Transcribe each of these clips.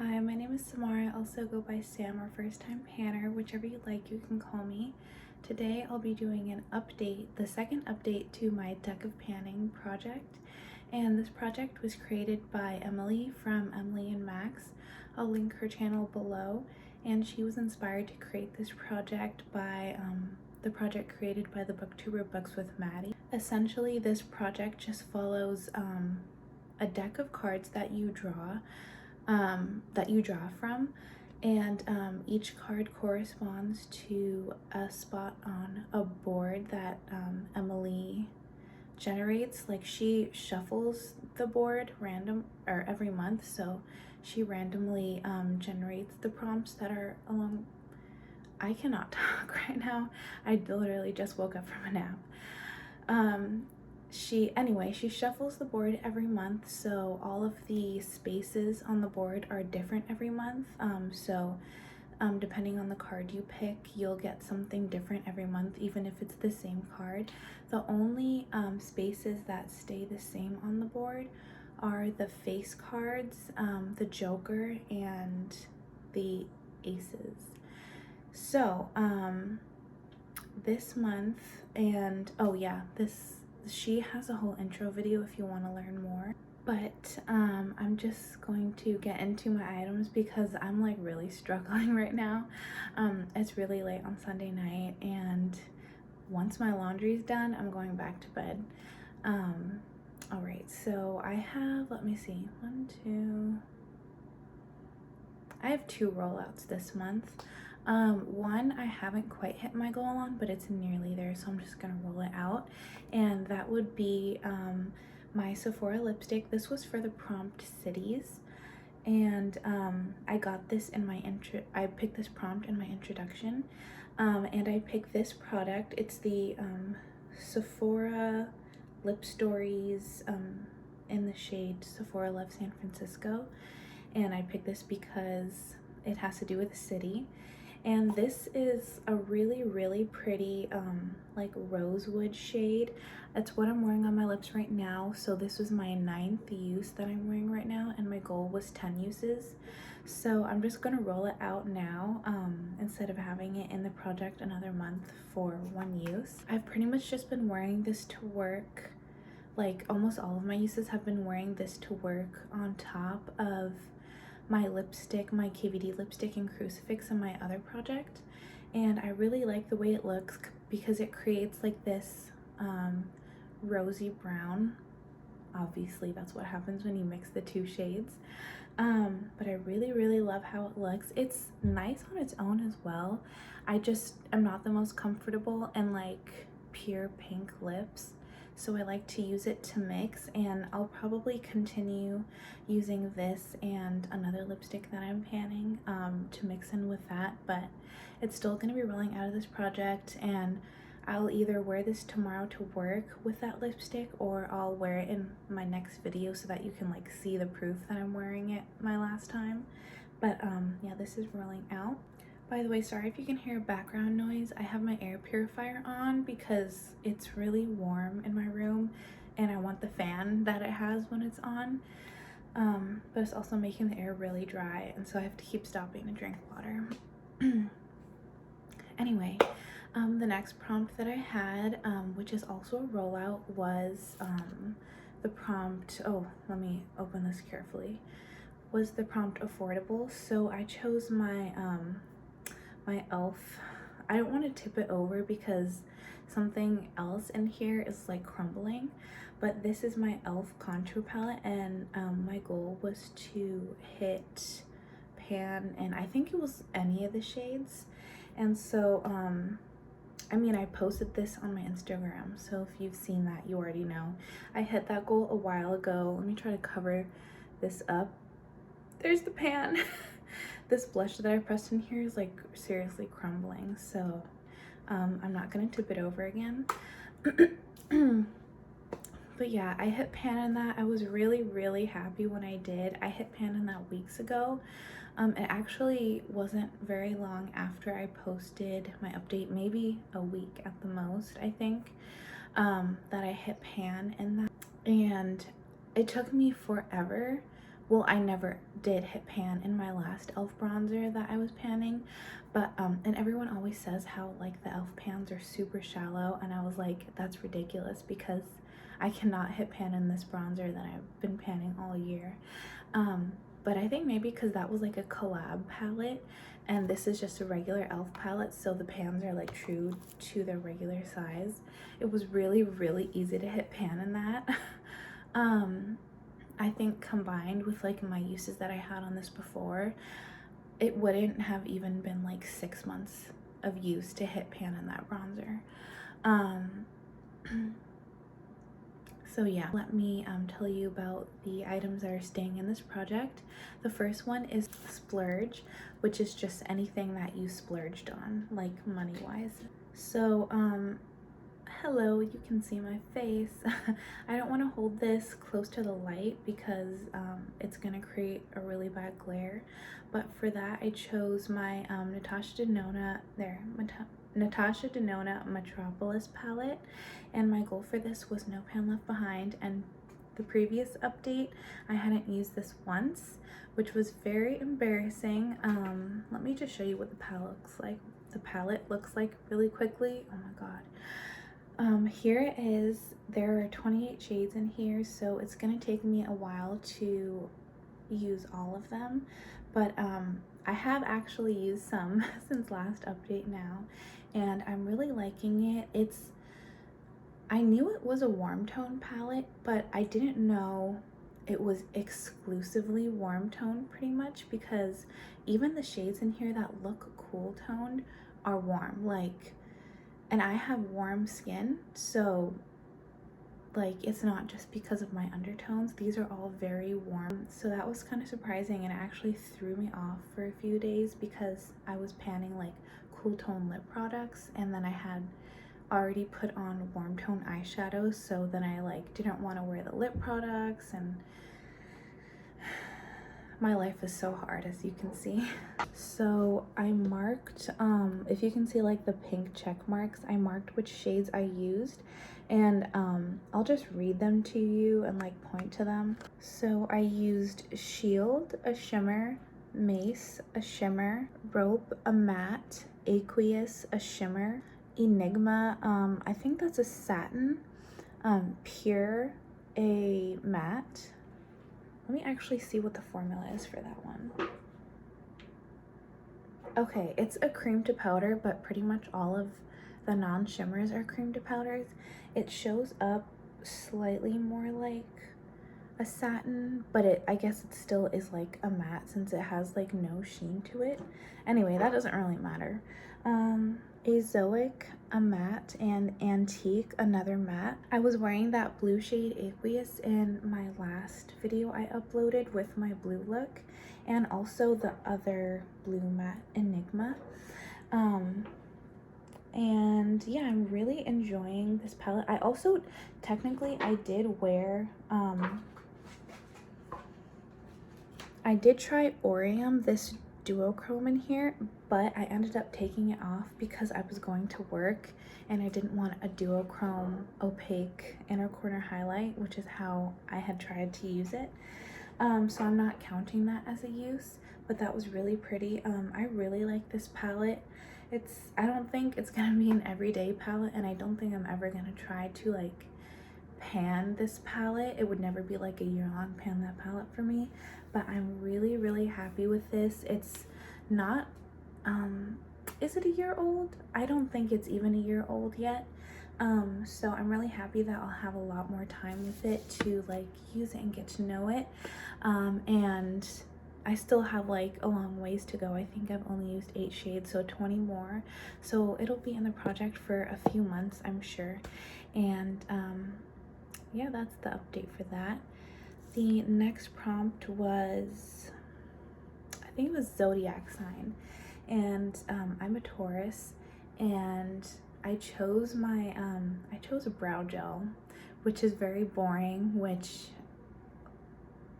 Hi, my name is Samara. I also go by Sam or First Time Panner, whichever you like, you can call me. Today I'll be doing an update, the second update to my Deck of Panning project. And this project was created by Emily from Emily and Max. I'll link her channel below. And she was inspired to create this project by the project created by the booktuber Books with Maddie. Essentially, this project just follows a deck of cards that you draw from, and each card corresponds to a spot on a board that Emily generates. Like, she shuffles the board every month, so she randomly generates the prompts that are along. I cannot talk right now. I literally just woke up from a nap. She shuffles the board every month, so all of the spaces on the board are different every month. Depending on the card you pick, you'll get something different every month, even if it's the same card. The only spaces that stay the same on the board are the face cards, the Joker, and the aces. So this month, and oh yeah, she has a whole intro video if you want to learn more, but I'm just going to get into my items because I'm like really struggling right now. It's really late on Sunday night, and once my laundry's done, I'm going back to bed. All right, so I have, let me see, I have 2 rollouts this month. One I haven't quite hit my goal on, but it's nearly there, so I'm just gonna roll it out. And that would be my Sephora lipstick. This was for the prompt cities, and I got this in my I picked this prompt in my introduction, and I picked this product. It's the Sephora Lip Stories in the shade Sephora Love San Francisco, and I picked this because it has to do with a city. And this is a really pretty like rosewood shade. That's what I'm wearing on my lips right now. So this was my 9th use that I'm wearing right now, and my goal was 10 uses. So I'm just gonna roll it out now instead of having it in the project another month for 1 use. I've pretty much just been wearing this to work. Like, almost all of my uses have been wearing this to work on top of my lipstick, my KVD lipstick and crucifix in my other project. And I really like the way it looks because it creates like this rosy brown. Obviously that's what happens when you mix the 2 shades. But I really love how it looks. It's nice on its own as well. I just am not the most comfortable in like pure pink lips, so I like to use it to mix, and I'll probably continue using this and another lipstick that I'm panning to mix in with that. But it's still going to be rolling out of this project, and I'll either wear this tomorrow to work with that lipstick, or I'll wear it in my next video so that you can like see the proof that I'm wearing it my last time. But yeah, this is rolling out. By the way, sorry if you can hear background noise. I have my air purifier on because it's really warm in my room, and I want the fan that it has when it's on. But it's also making the air really dry, and so I have to keep stopping to drink water. Anyway, the next prompt that I had, which is also a rollout, was the prompt, oh, let me open this carefully, was the prompt affordable. So I chose my my e.l.f. I don't want to tip it over because something else in here is like crumbling, but this is my e.l.f. contour palette, and my goal was to hit pan, and I think it was any of the shades. And so I mean, I posted this on my Instagram, so if you've seen that, you already know I hit that goal a while ago. Let me try to cover this up. There's the pan. This blush that I pressed in here is like seriously crumbling, so I'm not gonna tip it over again. But yeah, I hit pan in that. I was really happy when I did. I hit pan in that weeks ago. It actually wasn't very long after I posted my update, maybe a week at the most, I think, that I hit pan in that. And it took me forever well, I never did hit pan in my last e.l.f. bronzer that I was panning, but and everyone always says how like the e.l.f. pans are super shallow, and I was like, that's ridiculous because I cannot hit pan in this bronzer that I've been panning all year. But I think maybe because that was like a collab palette and this is just a regular e.l.f. palette, so the pans are like true to their regular size. It was really easy to hit pan in that. I think combined with like my uses that I had on this before, it wouldn't have even been like 6 months of use to hit pan in that bronzer. So yeah, let me tell you about the items that are staying in this project. The first one is splurge, which is just anything that you splurged on, like money-wise. So hello, you can see my face. I don't want to hold this close to the light because it's gonna create a really bad glare, but for that I chose my Natasha Denona Metropolis palette, and my goal for this was no pan left behind. And the previous update I hadn't used this once, which was very embarrassing. Let me just show you what the palette looks like really quickly. Oh my god. Here it is. There are 28 shades in here, so it's gonna take me a while to use all of them, but I have actually used some since last update now, and I'm really liking it. I knew it was a warm tone palette, but I didn't know it was exclusively warm tone pretty much, because even the shades in here that look cool toned are warm, like, and I have warm skin, so like it's not just because of my undertones. These are all very warm, so that was kind of surprising, and it actually threw me off for a few days because I was panning like cool tone lip products, and then I had already put on warm tone eyeshadows, so then I like didn't want to wear the lip products, and my life is so hard, as you can see. So I marked, if you can see like the pink check marks, I marked which shades I used, and I'll just read them to you and like point to them. So I used Shield, a shimmer; Mace, a shimmer; Rope, a matte; Aqueous, a shimmer; Enigma, I think that's a satin; Pure, a matte. Let me actually see what the formula is for that one. Okay, it's a cream to powder, but pretty much all of the non-shimmers are cream to powders. It shows up slightly more like a satin, but I guess it still is like a matte since it has like no sheen to it. Anyway, that doesn't really matter. Azoic, a matte; and Antique, another matte. I was wearing that blue shade Aqueous in my last video I uploaded with my blue look, and also the other blue matte Enigma. And yeah, I'm really enjoying this palette. I also technically I did wear I did try Orium, this duochrome in here, but I ended up taking it off because I was going to work and I didn't want a duochrome opaque inner corner highlight, which is how I had tried to use it. So I'm not counting that as a use, but that was really pretty. I really like this palette. I don't think it's gonna be an everyday palette, and I don't think I'm ever gonna try to like pan this palette. It would never be like a year-long pan that palette for me, but I'm really happy with this. It's not is it a year old? I don't think it's even a year old yet. So I'm really happy that I'll have a lot more time with it to like use it and get to know it. And I still have like a long ways to go. I think I've only used 8 shades, so 20 more. So it'll be in the project for a few months, I'm sure. And yeah, that's the update for that. The next prompt was, I think it was zodiac sign, and I'm a Taurus, and I chose my I chose a brow gel, which is very boring, which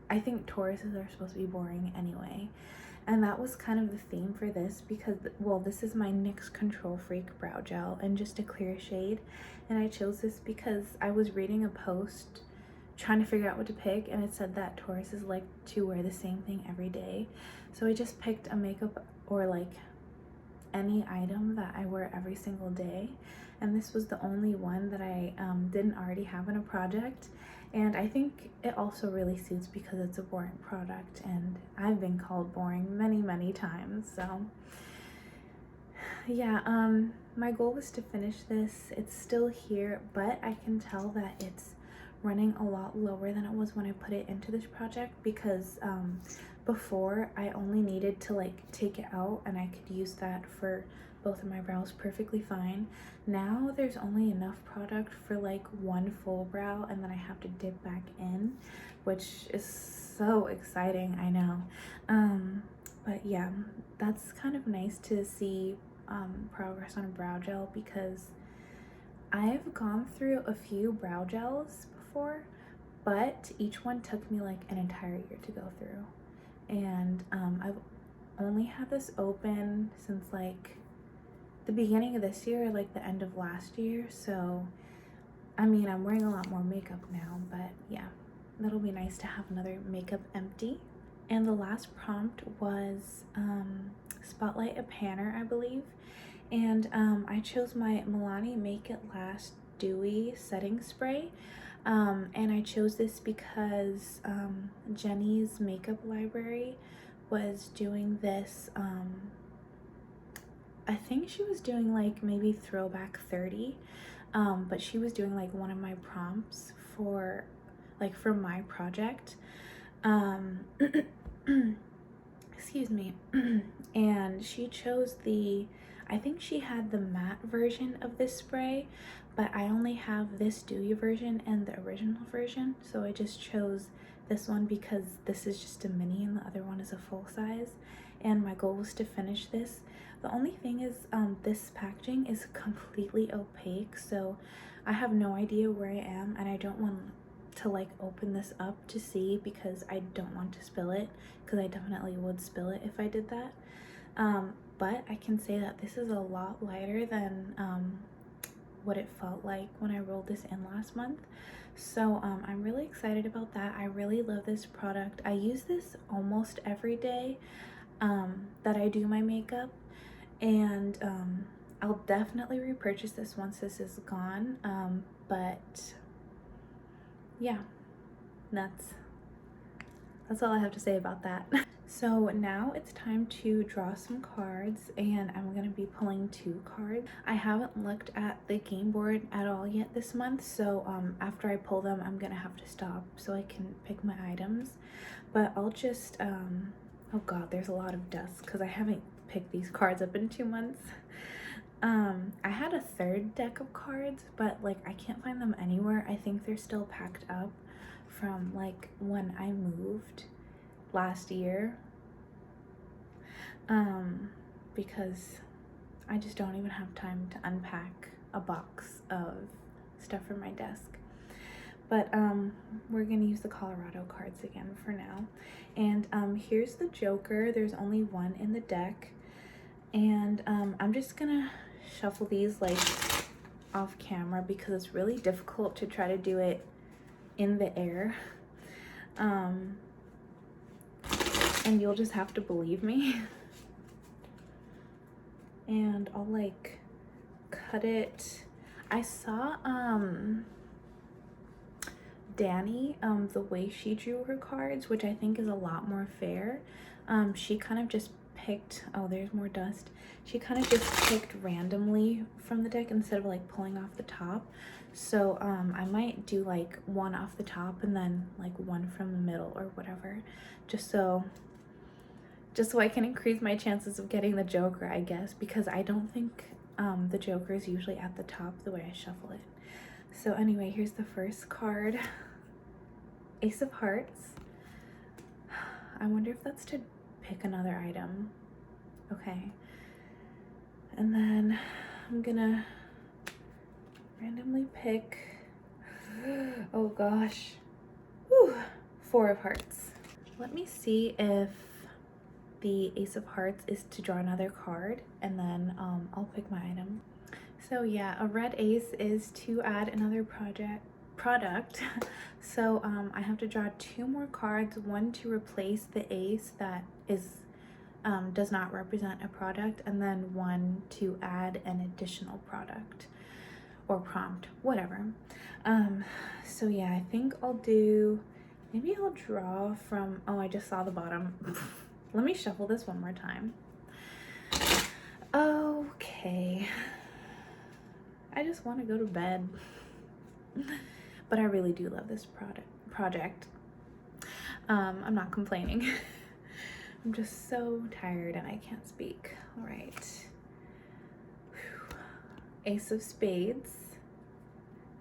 I think Tauruses are supposed to be boring anyway. And that was kind of the theme for this because, well, this is my NYX Control Freak brow gel in just a clear shade. And I chose this because I was reading a post trying to figure out what to pick, and it said that Tauruses like to wear the same thing every day. So I just picked a makeup or like any item that I wear every single day, and this was the only one that I didn't already have in a project. And I think it also really suits because it's a boring product, and I've been called boring many times. So yeah, my goal was to finish this. It's still here, but I can tell that it's running a lot lower than it was when I put it into this project, because before I only needed to like take it out and I could use that for both of my brows perfectly fine. Now there's only enough product for like one full brow, and then I have to dip back in, which is so exciting, I know. But yeah, that's kind of nice to see progress on a brow gel, because I've gone through a few brow gels before, but each one took me like an entire year to go through. And I've only had this open since like the beginning of this year, like the end of last year. So I mean, I'm wearing a lot more makeup now, but yeah, that'll be nice to have another makeup empty. And the last prompt was Spotlight a Panner, I believe. And I chose my Milani Make It Last Dewy setting spray. And I chose this because Jenny's makeup library was doing this. I think she was doing like maybe throwback 30, but she was doing like one of my prompts for like for my project. Excuse me. And she chose the, I think she had the matte version of this spray, but I only have this dewy version and the original version, so I just chose this one because this is just a mini and the other one is a full size, and my goal was to finish this. The only thing is this packaging is completely opaque, so I have no idea where I am, and I don't want to like open this up to see because I don't want to spill it, because I definitely would spill it if I did that. But I can say that this is a lot lighter than what it felt like when I rolled this in last month. So I'm really excited about that. I really love this product. I use this almost every day that I do my makeup, and I'll definitely repurchase this once this is gone. But yeah, that's all I have to say about that. So now it's time to draw some cards, and I'm gonna be pulling 2 cards. I haven't looked at the game board at all yet this month, so after I pull them, I'm gonna have to stop so I can pick my items. But I'll just, oh god, there's a lot of dust because I haven't picked these cards up in 2 months. I had a 3rd deck of cards, but like I can't find them anywhere. I think they're still packed up from like when I moved last year, because I just don't even have time to unpack a box of stuff from my desk. But we're gonna use the Colorado cards again for now. And here's the Joker. There's only one in the deck, and I'm just gonna shuffle these like off camera because it's really difficult to try to do it in the air. And you'll just have to believe me. And I'll like cut it. I saw Danny, the way she drew her cards, which I think is a lot more fair. She kind of just picked, oh there's more dust. She kind of just picked randomly from the deck instead of like pulling off the top. So I might do like one off the top and then like one from the middle or whatever, just so I can increase my chances of getting the Joker, I guess, because I don't think the Joker is usually at the top the way I shuffle it. So anyway, here's the first card, Ace of Hearts. I wonder if that's to pick another item. Okay. And then I'm gonna randomly pick, oh gosh, whew, 4 of Hearts. Let me see if the Ace of Hearts is to draw another card, and then I'll pick my item. So yeah, a red ace is to add another product. So I have to draw 2 more cards, one to replace the ace that is does not represent a product, and then one to add an additional product or prompt, whatever. So yeah, I think I'll do, maybe I'll draw from, oh, I just saw the bottom. Let me shuffle this one more time. Okay, I just want to go to bed. But I really do love this project. I'm not complaining. I'm just so tired and I can't speak. All right. Whew. Ace of Spades.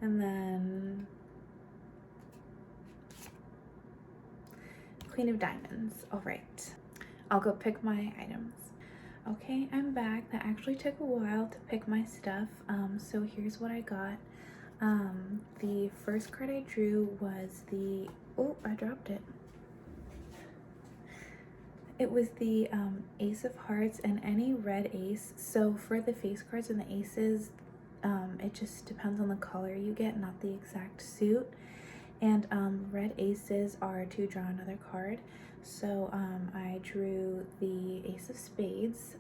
And then Queen of Diamonds. All right. I'll go pick my items. Okay, I'm back. That actually took a while to pick my stuff. So here's what I got. The first card I drew was the, oh, I dropped it. It was the Ace of Hearts and any red ace. So for the face cards and the aces, it just depends on the color you get, not the exact suit. And red aces are to draw another card. So I drew the Ace of Spades,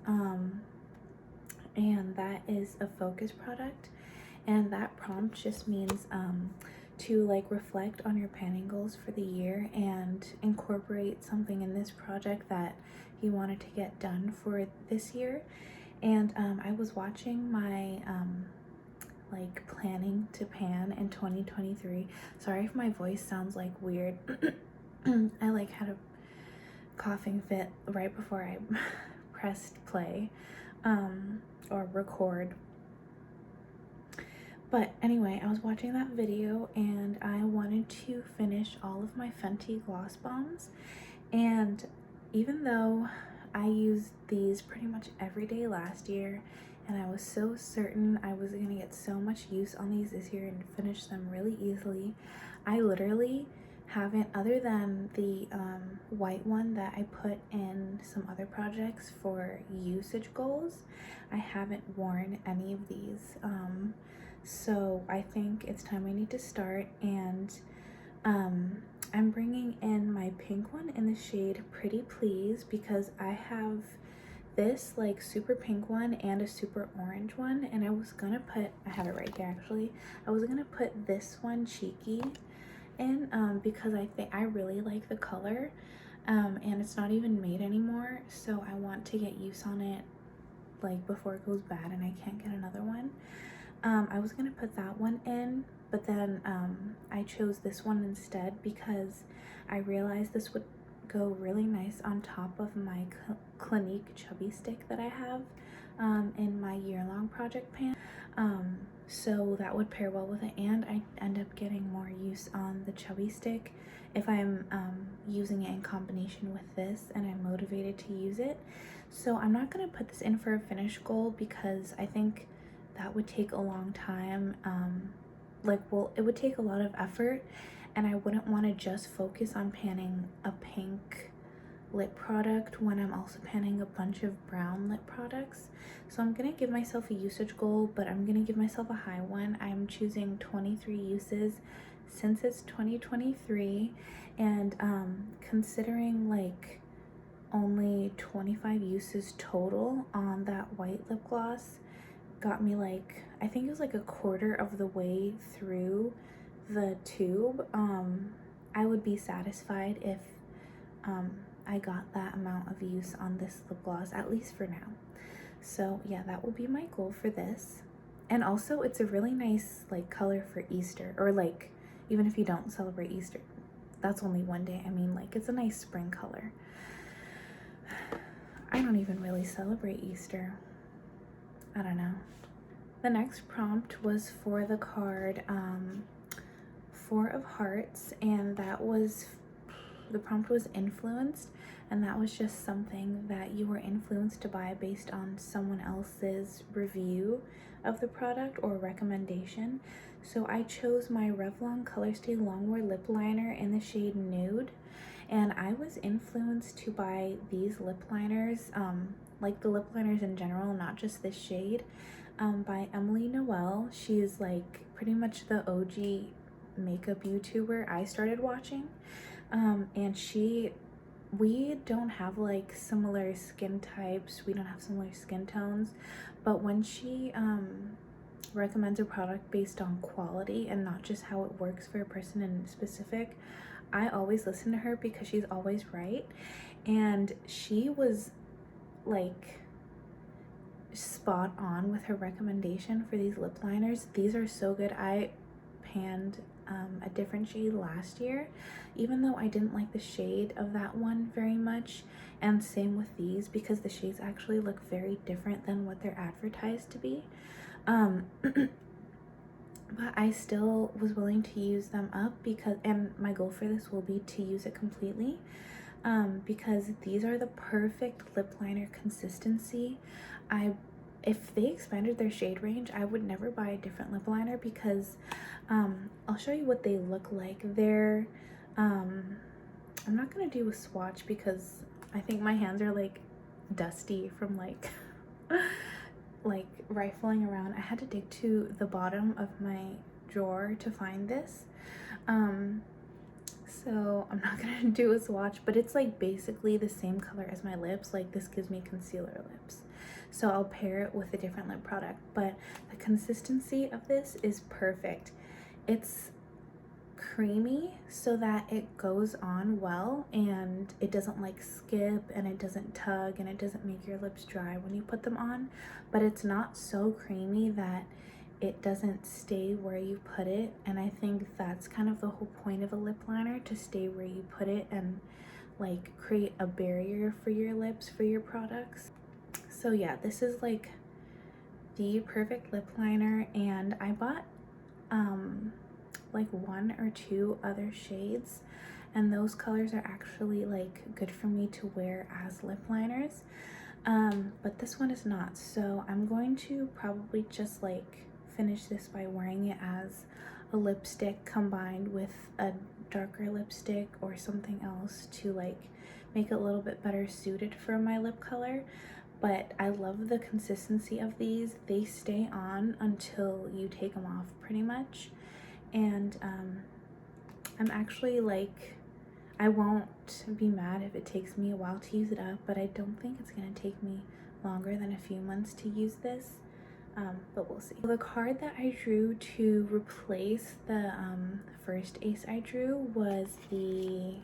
and that is a focus product. And that prompt just means to like reflect on your panning goals for the year and incorporate something in this project that you wanted to get done for this year. And I was watching my like planning to pan in 2023. Sorry if my voice sounds like weird. I like had a coughing fit right before I pressed play or record. But anyway, I was watching that video and I wanted to finish all of my Fenty gloss bombs. And even though I used these pretty much every day last year, and I was so certain I was gonna get so much use on these this year and finish them really easily, I literally haven't, other than the white one that I put in some other projects for usage goals, I haven't worn any of these. So I think it's time I need to start, and I'm bringing in my pink one in the shade Pretty Please because I have this like super pink one and a super orange one, and I was gonna put, I have it right here actually, I was gonna put this one Cheeky in because I think I really like the color, and it's not even made anymore, so I want to get use on it like before it goes bad and I can't get another one. I was gonna put that one in, but then I chose this one instead because I realized this would go really nice on top of my Clinique Chubby Stick that I have in my year-long project pan. So that would pair well with it, and I end up getting more use on the Chubby Stick if I'm using it in combination with this and I'm motivated to use it. So I'm not gonna put this in for a finish goal because I think that would take a long time. It would take a lot of effort, and I wouldn't want to just focus on panning a pink lip product when I'm also panning a bunch of brown lip products. So I'm gonna give myself a usage goal, but I'm gonna give myself a high one. I'm choosing 23 uses since it's 2023, and considering like only 25 uses total on that white lip gloss got me like, I think it was like a quarter of the way through the tube. I would be satisfied if I got that amount of use on this lip gloss, at least for now. So yeah, that will be my goal for this. And also it's a really nice like color for Easter, or like even if you don't celebrate Easter, that's only one day. I mean, like, it's a nice spring color. I don't even really celebrate Easter. I don't know. The next prompt was for the card 4 of Hearts, and that was, the prompt was influenced, and that was just something that you were influenced to buy based on someone else's review of the product or recommendation. So I chose my Revlon ColorStay Lonwear lip liner in the shade Nude, and I was influenced to buy these lip liners, like the lip liners in general, not just this shade, by Emily Noel. She is like pretty much the OG makeup YouTuber I started watching, and we don't have like similar skin types, we don't have similar skin tones, but when she recommends a product based on quality and not just how it works for a person in specific, I always listen to her because she's always right. And she was like spot on with her recommendation for these lip liners. These are so good. I panned a different shade last year, even though I didn't like the shade of that one very much, and same with these because the shades actually look very different than what they're advertised to be. But I still was willing to use them up because, and my goal for this will be to use it completely, because these are the perfect lip liner consistency. If they expanded their shade range, I would never buy a different lip liner because I'll show you what they look like. They're I'm not gonna do a swatch because I think my hands are like dusty from like like rifling around. I had to dig to the bottom of my drawer to find this, so I'm not gonna do a swatch, but it's like basically the same color as my lips. Like this gives me concealer lips, so I'll pair it with a different lip product, but the consistency of this is perfect. It's creamy so that it goes on well and it doesn't like skip and it doesn't tug and it doesn't make your lips dry when you put them on, but it's not so creamy that it doesn't stay where you put it. And I think that's kind of the whole point of a lip liner, to stay where you put it and like create a barrier for your lips for your products. So yeah, this is like the perfect lip liner, and I bought like 1 or 2 other shades, and those colors are actually like good for me to wear as lip liners, but this one is not. So I'm going to probably just like finish this by wearing it as a lipstick combined with a darker lipstick or something else to like make it a little bit better suited for my lip color. But I love the consistency of these. They stay on until you take them off pretty much. And I'm actually like, I won't be mad if it takes me a while to use it up, but I don't think it's gonna take me longer than a few months to use this, but we'll see. The card that I drew to replace the first ace I drew was the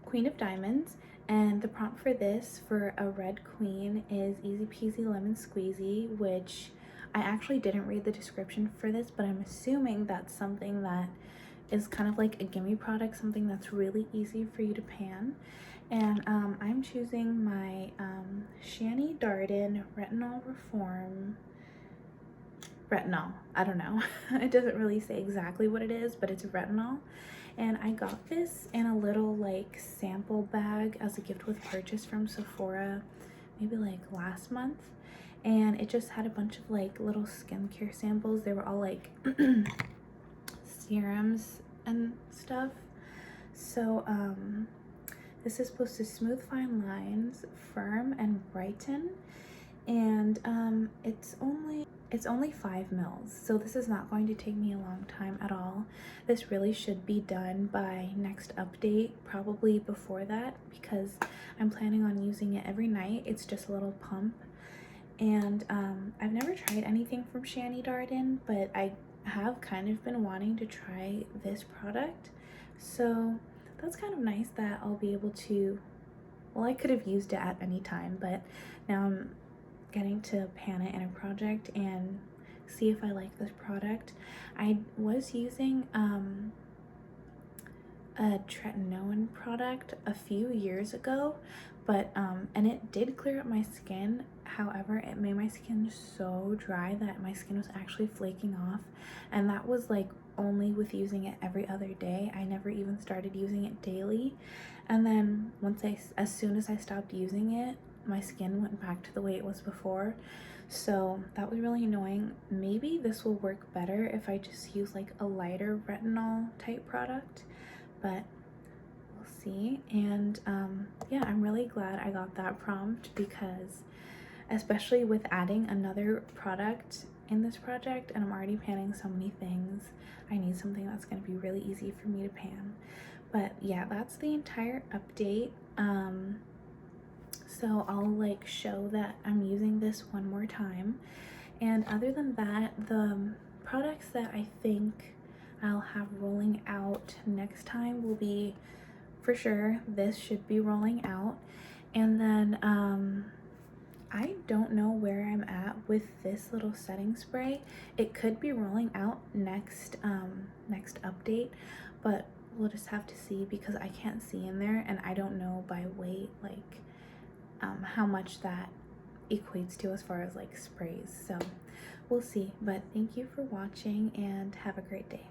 Queen of Diamonds, and the prompt for this for a red queen is easy peasy lemon squeezy, which I actually didn't read the description for this, but I'm assuming that's something that is kind of like a gimme product, something that's really easy for you to pan. And I'm choosing my Shani Darden Retinol. I don't know. It doesn't really say exactly what it is, but it's retinol. And I got this in a little like sample bag as a gift with purchase from Sephora maybe like last month, and it just had a bunch of like little skincare samples. They were all like serums and stuff. So this is supposed to smooth fine lines, firm and brighten, and it's only 5 mils, so this is not going to take me a long time at all. This really should be done by next update, probably before that, because I'm planning on using it every night. It's just a little pump. And I've never tried anything from Shani Darden, but I have kind of been wanting to try this product, so that's kind of nice that I'll be able to, well, I could have used it at any time, but now I'm getting to pan it in a project and see if I like this product. I was using a tretinoin product a few years ago, but and it did clear up my skin. However, it made my skin so dry that my skin was actually flaking off, and that was like only with using it every other day. I never even started using it daily. And then as soon as I stopped using it, my skin went back to the way it was before, so that was really annoying. Maybe this will work better if I just use like a lighter retinol type product, but we'll see. And yeah, I'm really glad I got that prompt, because especially with adding another product in this project, and I'm already panning so many things. I need something that's going to be really easy for me to pan. But yeah, that's the entire update. So I'll like show that I'm using this one more time. And other than that, the products that I think I'll have rolling out next time will be, for sure, this should be rolling out. And then I don't know where I'm at with this little setting spray. It could be rolling out next update, but we'll just have to see because I can't see in there, and I don't know by weight like how much that equates to as far as like sprays. So we'll see. But thank you for watching and have a great day.